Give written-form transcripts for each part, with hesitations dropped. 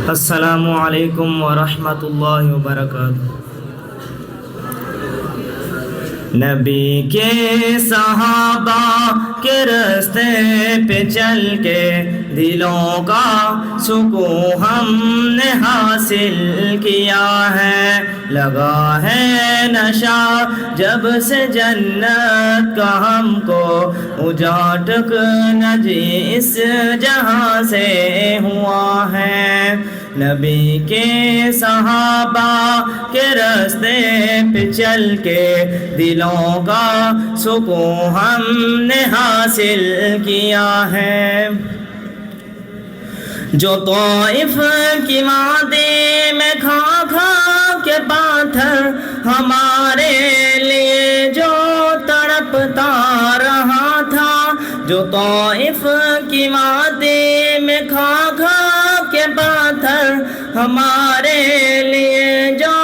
السلام علیکم ورحمۃ اللہ وبرکاتہ۔ نبی کے صحابہ کے راستے پہ چل کے دلوں کا سکون ہم نے حاصل کیا ہے، لگا ہے نشہ جب سے جنت کا ہم کو، اجاٹک نہ جی اس جہاں سے ہوا ہے۔ نبی کے صحابہ کے راستے پہ چل کے دلوں کا سکون ہم نے حاصل کیا ہے۔ جو طائف کی وادی میں کھا کھا کے پاتھر ہمارے لیے جو تڑپتا رہا تھا، جو طائف کی وادی میں کھا کھا کے پاتھر ہمارے لیے جو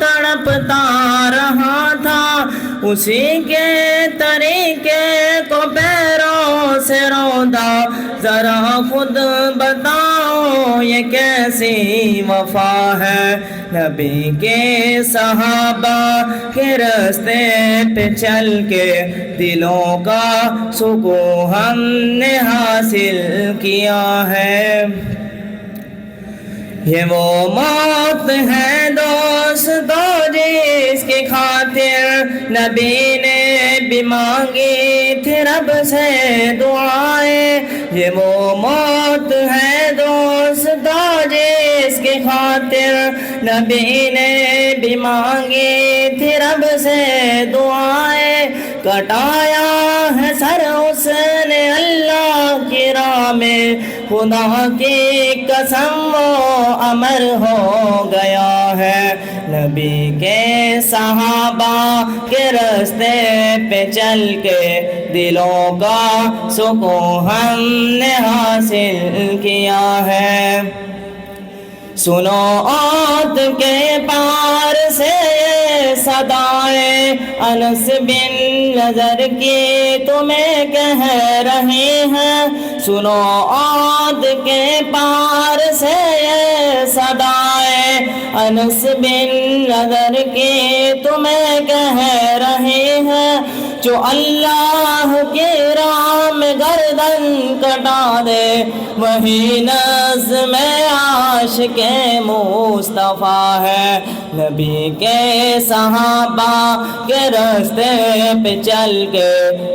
تڑپتا رہا تھا، اسی کے طریقے کو پیروں سے روندا، ذرا خود بتاؤ یہ کیسی وفا ہے۔ نبی کے صحابہ کے راستے پہ چل کے دلوں کا سکون ہم نے حاصل کیا ہے۔ یہ وہ موت ہے دوستو جس کی خاطر نبی نے بھی مانگی تھی رب سے دعائیں، یہ وہ موت ہے دوستو جس کی خاطر نبی نے بھی مانگی تھی رب سے دعائیں، کٹایا ہے سر اس نے اللہ کی راہ میں، خدا کی قسم وہ امر ہو گیا ہے۔ نبی کے صحابہ کے راستے پہ چل کے دلوں کا سکون ہم نے حاصل کیا ہے۔ سنو اوت کے پار سے صدائیں انس بن نضر کی تمہیں کہہ رہے ہیں، سنو اوت کے پار سے صدائیں انس بن نضر کی تمہیں کہہ رہے ہیں، جو اللہ کے راہ میں گردن کٹا دے وہی نظم عاشق مصطفیٰ ہے۔ نبی کے صحابہ کے راستے پہ چل کے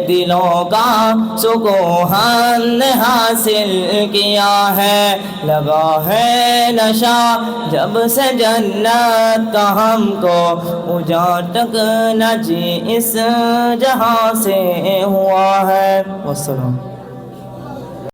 دلوں کا سکون ہم نے حاصل کیا ہے، لگا ہے نشہ جب سے جنت کا ہم کو، اجاٹک نہ جی اس جہاں سے ہوا ہے۔ والسلام۔